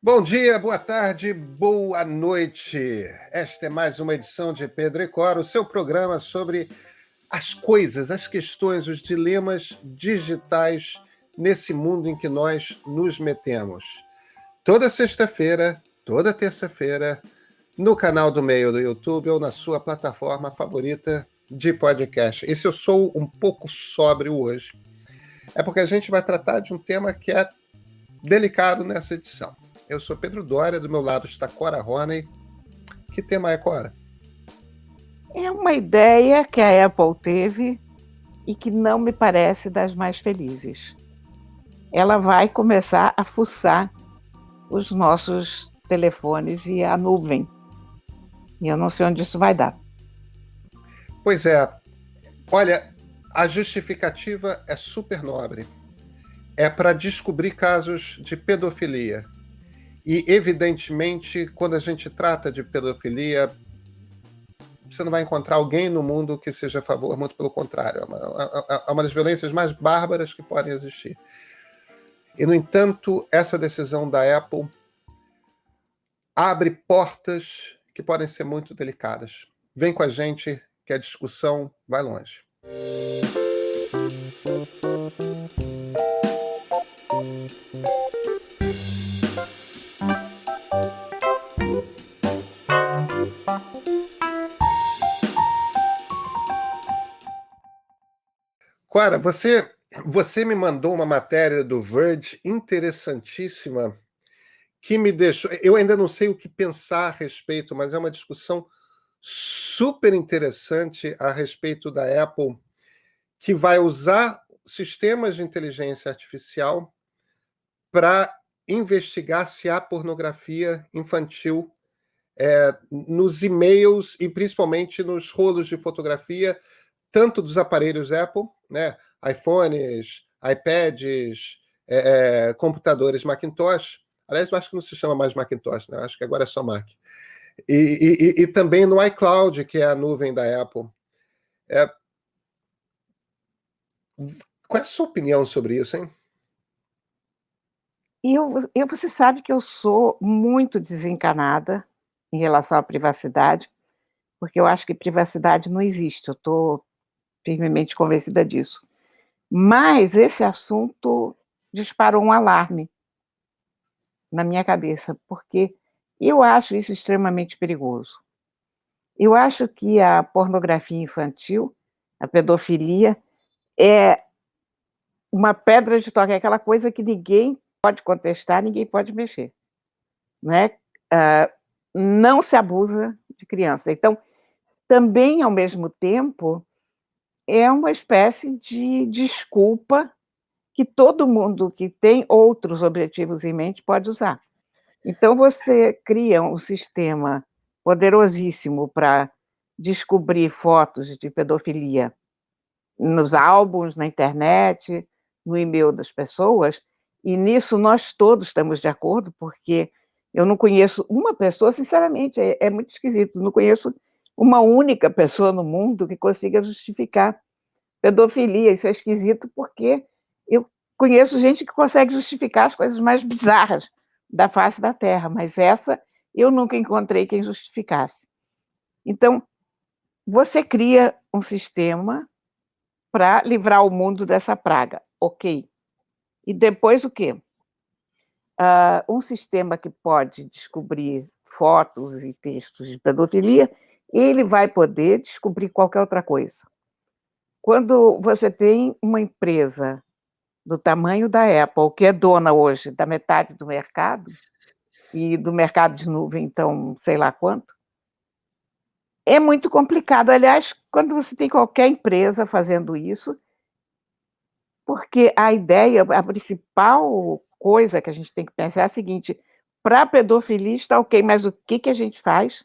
Bom dia, boa tarde, boa noite. Esta é mais uma edição de Pedro e Cora, o seu programa sobre as coisas, as questões, os dilemas digitais nesse mundo em que nós nos metemos. Toda sexta-feira, toda terça-feira, no canal do Meio do YouTube ou na sua plataforma favorita de podcast. E se eu sou um pouco sóbrio hoje, é porque a gente vai tratar de um tema que é delicado nessa edição. Eu sou Pedro Doria, do meu lado está Cora Roney. Que tema é, Cora? É uma ideia que a Apple teve e que não me parece das mais felizes. Ela vai começar a fuçar os nossos telefones e a nuvem. E eu não sei onde isso vai dar. Pois é. Olha, a justificativa é super nobre. É para descobrir casos de pedofilia. E, evidentemente, quando a gente trata de pedofilia, você não vai encontrar alguém no mundo que seja a favor, muito pelo contrário. É uma das violências mais bárbaras que podem existir. E, no entanto, essa decisão da Apple abre portas que podem ser muito delicadas. Vem com a gente que a discussão vai longe. Cora, você me mandou uma matéria do Verge interessantíssima que me deixou... Eu ainda não sei o que pensar a respeito, mas é uma discussão super interessante a respeito da Apple, que vai usar sistemas de inteligência artificial para investigar se há pornografia infantil nos e-mails e principalmente nos rolos de fotografia, tanto dos aparelhos Apple, né, iPhones, iPads, computadores Macintosh. Aliás, eu acho que não se chama mais Macintosh, né? Acho que agora é só Mac. E também no iCloud, que é a nuvem da Apple. Qual é a sua opinião sobre isso, hein? Você sabe que eu sou muito desencanada em relação à privacidade, porque eu acho que privacidade não existe, eu estou firmemente convencida disso. Mas esse assunto disparou um alarme na minha cabeça, porque eu acho isso extremamente perigoso. Eu acho que a pornografia infantil, a pedofilia, é uma pedra de toque, é aquela coisa que ninguém pode contestar, ninguém pode mexer, né? Não se abusa de criança. Então, também, ao mesmo tempo, é uma espécie de desculpa que todo mundo que tem outros objetivos em mente pode usar. Então, você cria um sistema poderosíssimo para descobrir fotos de pedofilia nos álbuns, na internet, no e-mail das pessoas, e nisso nós todos estamos de acordo, porque eu não conheço uma pessoa, sinceramente, é muito esquisito, não conheço uma única pessoa no mundo que consiga justificar pedofilia. Isso é esquisito porque eu conheço gente que consegue justificar as coisas mais bizarras da face da Terra, mas essa eu nunca encontrei quem justificasse. Então, você cria um sistema para livrar o mundo dessa praga, ok. E depois o quê? Um sistema que pode descobrir fotos e textos de pedofilia, ele vai poder descobrir qualquer outra coisa. Quando você tem uma empresa do tamanho da Apple, que é dona hoje da metade do mercado, e do mercado de nuvem, então, sei lá quanto, é muito complicado. Aliás, quando você tem qualquer empresa fazendo isso, porque a ideia, a principal coisa que a gente tem que pensar é a seguinte: para a pedofilia está ok, mas o que a gente faz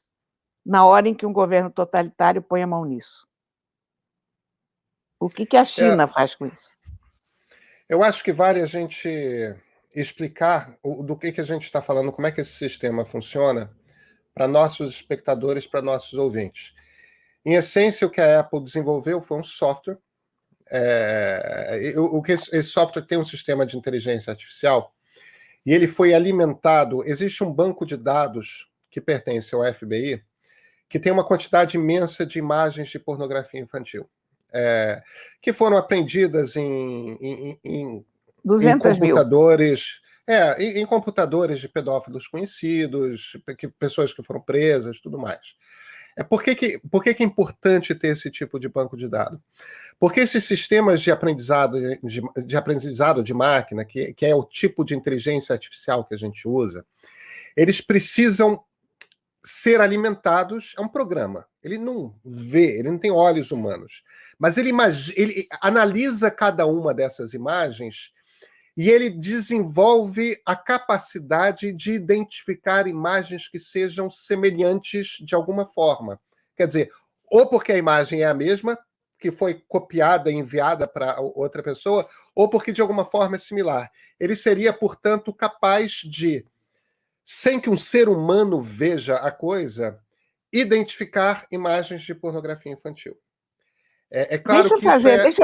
na hora em que um governo totalitário põe a mão nisso? O que a China faz com isso? Eu acho que vale a gente explicar do que a gente está falando, como é que esse sistema funciona para nossos espectadores, para nossos ouvintes. Em essência, o que a Apple desenvolveu foi um software. Esse software tem um sistema de inteligência artificial e ele foi alimentado. Existe um banco de dados que pertence ao FBI, que tem uma quantidade imensa de imagens de pornografia infantil, que foram apreendidas em 200 mil. computadores, em computadores de pedófilos conhecidos, pessoas que foram presas, tudo mais. Por que é importante ter esse tipo de banco de dados? Porque esses sistemas de aprendizado de máquina, que é o tipo de inteligência artificial que a gente usa, eles precisam ser alimentados. É um programa. Ele não vê, ele não tem olhos humanos. Mas ele analisa cada uma dessas imagens e ele desenvolve a capacidade de identificar imagens que sejam semelhantes de alguma forma. Quer dizer, ou porque a imagem é a mesma, que foi copiada e enviada para outra pessoa, ou porque de alguma forma é similar. Ele seria, portanto, capaz de, sem que um ser humano veja a coisa, identificar imagens de pornografia infantil. É claro que isso é... Deixa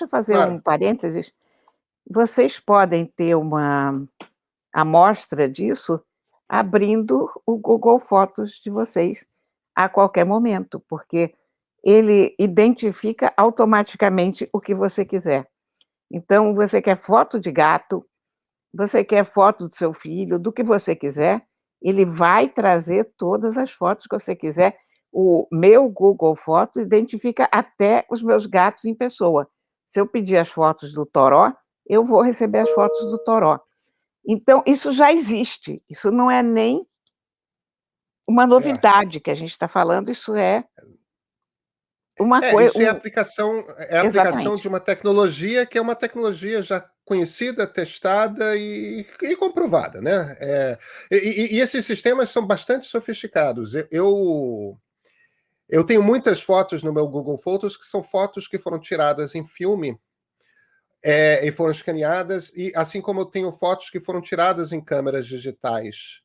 eu fazer um Claro. parênteses. Vocês podem ter uma amostra disso abrindo o Google Fotos de vocês a qualquer momento, porque ele identifica automaticamente o que você quiser. Então, você quer foto de gato, você quer foto do seu filho, do que você quiser, ele vai trazer todas as fotos que você quiser. O meu Google Fotos identifica até os meus gatos em pessoa. Se eu pedir as fotos do Toró, eu vou receber as fotos do Toró. Então, isso já existe, isso não é nem uma novidade que a gente está falando, isso é uma coisa. Isso é a aplicação Exatamente. de uma tecnologia que é uma tecnologia já conhecida, testada e comprovada, né? E esses sistemas são bastante sofisticados. Eu tenho muitas fotos no meu Google Fotos que são fotos que foram tiradas em filme, e foram escaneadas, e assim como eu tenho fotos que foram tiradas em câmeras digitais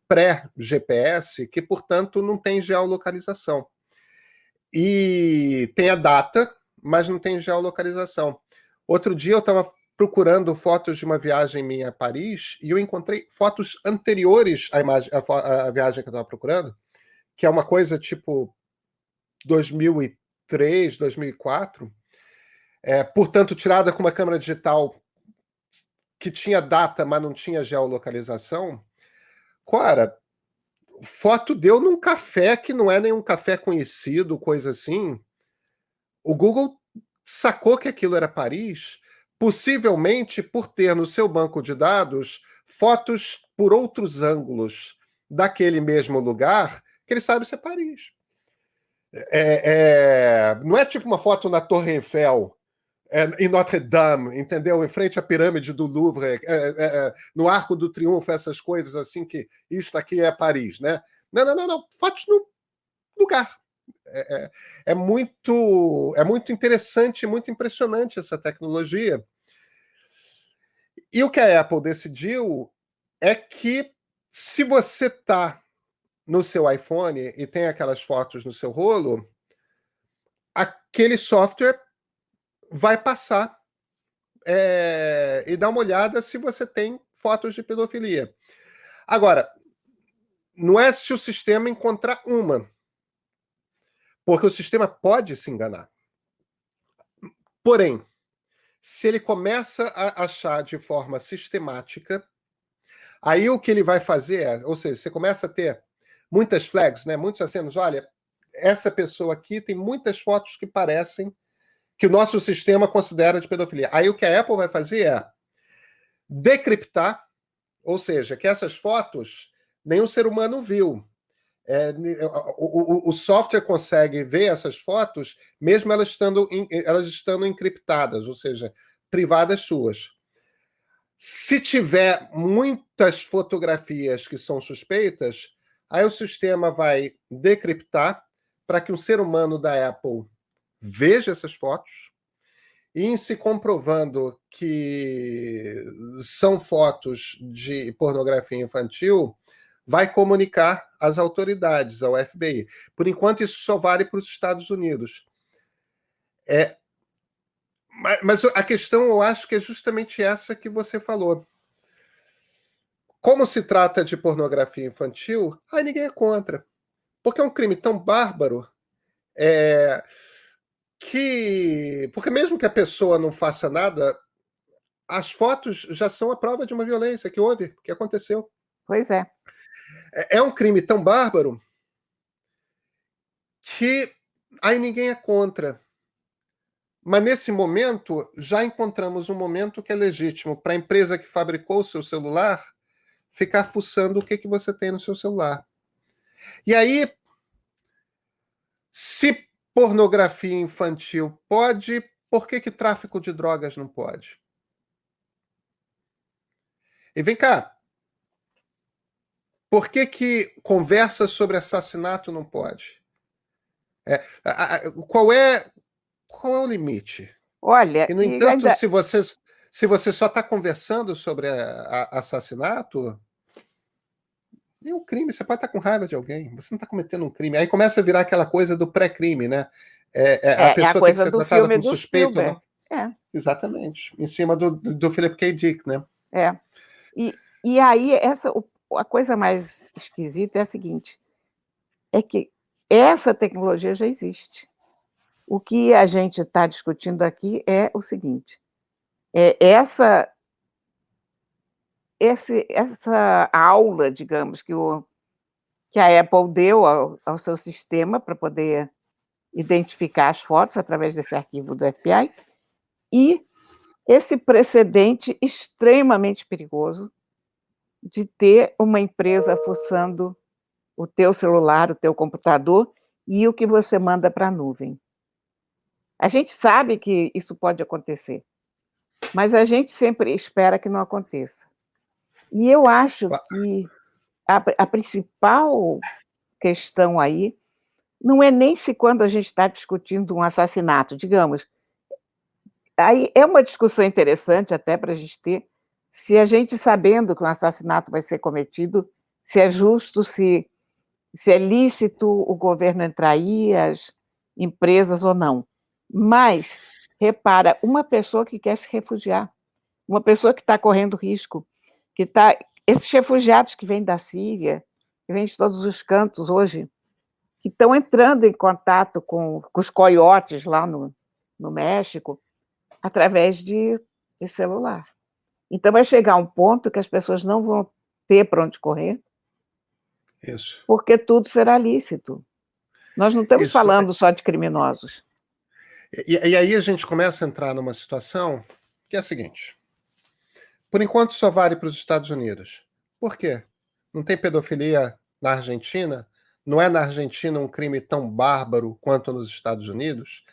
pré-GPS, que, portanto, não tem geolocalização. E tem a data, mas não tem geolocalização. Outro dia eu estava procurando fotos de uma viagem minha a Paris e eu encontrei fotos anteriores à viagem que eu estava procurando, que é uma coisa tipo 2003, 2004, portanto tirada com uma câmera digital que tinha data, mas não tinha geolocalização. Cara, foto deu num café que não é nenhum café conhecido, coisa assim. O Google sacou que aquilo era Paris, possivelmente por ter no seu banco de dados fotos por outros ângulos daquele mesmo lugar, que ele sabe se é Paris. Não é tipo uma foto na Torre Eiffel, em Notre Dame, entendeu? Em frente à pirâmide do Louvre, no Arco do Triunfo, essas coisas assim, que isto aqui é Paris, né? Não. Fotos no lugar. É muito interessante, muito impressionante essa tecnologia. E o que a Apple decidiu é que, se você está no seu iPhone e tem aquelas fotos no seu rolo, aquele software vai passar e dar uma olhada se você tem fotos de pedofilia. Agora, não é se o sistema encontrar uma, porque o sistema pode se enganar. Porém, se ele começa a achar de forma sistemática, aí o que ele vai fazer ou seja, você começa a ter muitas flags, né? Muitos acenos, olha, essa pessoa aqui tem muitas fotos que parecem que o nosso sistema considera de pedofilia. Aí o que a Apple vai fazer é decriptar, ou seja, que essas fotos nenhum ser humano viu. O software consegue ver essas fotos mesmo elas estando encriptadas, ou seja, privadas suas. Se tiver muitas fotografias que são suspeitas, aí o sistema vai decriptar para que um ser humano da Apple veja essas fotos e, em se comprovando que são fotos de pornografia infantil, vai comunicar às autoridades, ao FBI. Por enquanto, isso só vale para os Estados Unidos. Mas a questão, eu acho que é justamente essa que você falou. como se trata de pornografia infantil, aí ninguém é contra. Porque é um crime tão bárbaro porque mesmo que a pessoa não faça nada, as fotos já são a prova de uma violência que houve, que aconteceu. Pois é. É um crime tão bárbaro que aí ninguém é contra. Mas nesse momento, já encontramos um momento que é legítimo para a empresa que fabricou o seu celular ficar fuçando o que você tem no seu celular. E aí, se pornografia infantil pode, por que tráfico de drogas não pode? E vem cá, por que conversa sobre assassinato não pode? Qual é o limite? Olha, E, no e entanto, ainda se você só está conversando sobre assassinato, nenhum crime. Você pode estar com raiva de alguém, você não está cometendo um crime. Aí começa a virar aquela coisa do pré-crime, né? A é a pessoa tem que coisa ser do tratada filme como do suspeito ou Spielberg. não. Exatamente. Em cima do Philip K. Dick, né? É. E aí a coisa mais esquisita é a seguinte, é que essa tecnologia já existe. O que a gente está discutindo aqui é o seguinte, é essa aula, digamos, que a Apple deu ao seu sistema para poder identificar as fotos através desse arquivo do FBI, e esse precedente extremamente perigoso de ter uma empresa fuçando o teu celular, o teu computador e o que você manda para a nuvem. A gente sabe que isso pode acontecer, mas a gente sempre espera que não aconteça. E eu acho que a principal questão aí não é nem se quando a gente está discutindo um assassinato, digamos, aí é uma discussão interessante até para a gente ter, se a gente sabendo que um assassinato vai ser cometido, se é justo, se é lícito o governo entrar aí, as empresas ou não. Mas, repara, uma pessoa que quer se refugiar, uma pessoa que está correndo risco, esses refugiados que vêm da Síria, que vêm de todos os cantos hoje, que estão entrando em contato com os coiotes lá no México, através de celular. Então vai chegar um ponto que as pessoas não vão ter para onde correr, Isso. porque tudo será lícito. Nós não estamos Isso. falando só de criminosos. E aí a gente começa a entrar numa situação que é a seguinte. Por enquanto só vale para os Estados Unidos. Por quê? Não tem pedofilia na Argentina? Não é na Argentina um crime tão bárbaro quanto nos Estados Unidos?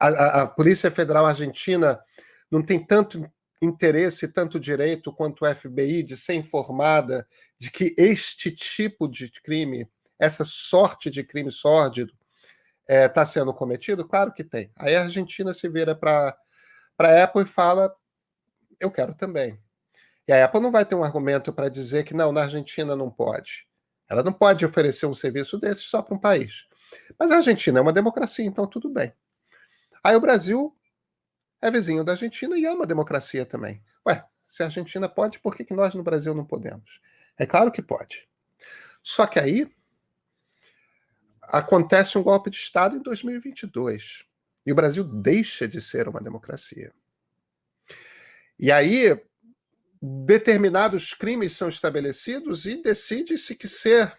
A Polícia Federal Argentina não tem tanto interesse, tanto direito quanto o FBI de ser informada de que este tipo de crime, essa sorte de crime sórdido, está sendo cometido? Claro que tem. Aí a Argentina se vira para a Apple e fala: eu quero também. E a Apple não vai ter um argumento para dizer que não, na Argentina não pode. Ela não pode oferecer um serviço desse só para um país. Mas a Argentina é uma democracia, então tudo bem. Aí o Brasil é vizinho da Argentina e é uma democracia também. Ué, se a Argentina pode, por que nós no Brasil não podemos? É claro que pode. Só que aí acontece um golpe de Estado em 2022 e o Brasil deixa de ser uma democracia. E aí determinados crimes são estabelecidos e decide-se que ser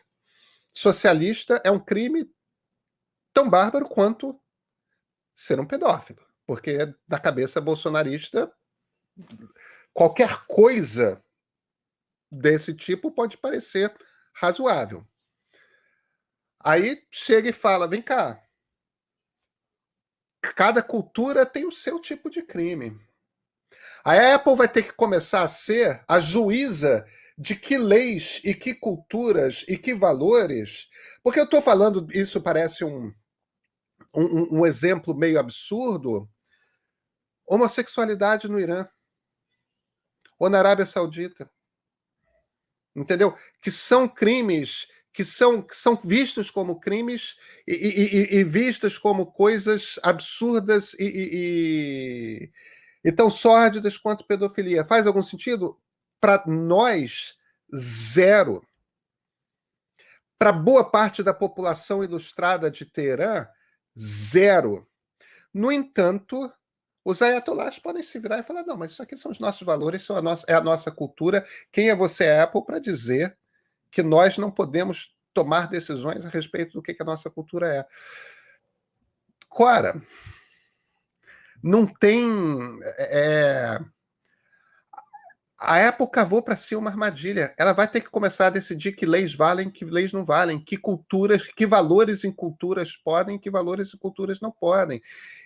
socialista é um crime tão bárbaro quanto ser um pedófilo. Porque na cabeça bolsonarista, qualquer coisa desse tipo pode parecer razoável. Aí chega e fala, vem cá, cada cultura tem o seu tipo de crime. A Apple vai ter que começar a ser a juíza de que leis e que culturas e que valores. Porque eu estou falando, isso parece um exemplo meio absurdo. Homossexualidade no Irã ou na Arábia Saudita. Entendeu? Que são crimes que são vistos como crimes e vistos como coisas absurdas e tão sórdidas quanto pedofilia. Faz algum sentido? Para nós, Zero. Para boa parte da população ilustrada de Teherã, zero. No entanto, os ayatollahs podem se virar e falar, não, mas isso aqui são os nossos valores, é a nossa cultura. Quem é você, Apple, para dizer que nós não podemos tomar decisões a respeito do que a nossa cultura é? Cora, não tem... A Apple cavou para si uma armadilha. Ela vai ter que começar a decidir que leis valem, que leis não valem, que culturas, que valores em culturas podem, que valores em culturas não podem.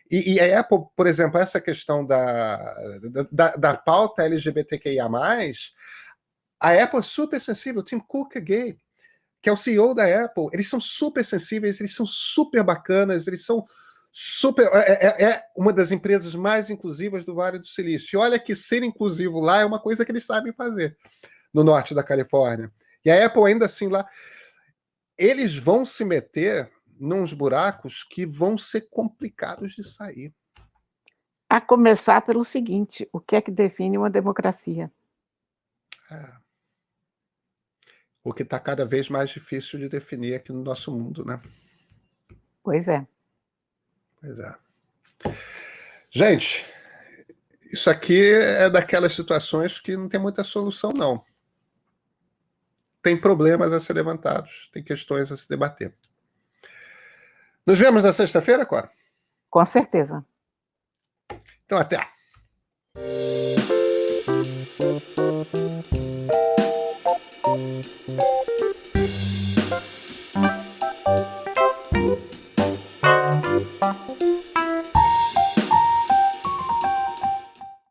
E a Apple, por exemplo, essa questão da pauta LGBTQIA+, a Apple é super sensível. O Tim Cook é gay, que é o CEO da Apple. Eles são super sensíveis, eles são super bacanas, eles são super... É uma das empresas mais inclusivas do Vale do Silício. E olha que ser inclusivo lá é uma coisa que eles sabem fazer, no norte da Califórnia. E a Apple ainda assim lá... Eles vão se meter nos buracos que vão ser complicados de sair. A começar pelo seguinte, o que é que define uma democracia? O que está cada vez mais difícil de definir aqui no nosso mundo, né? Pois é. Pois é. Gente, isso aqui é daquelas situações que não tem muita solução, não. Tem problemas a ser levantados, tem questões a se debater. Nos vemos na sexta-feira, Cora? Com certeza. Então, até.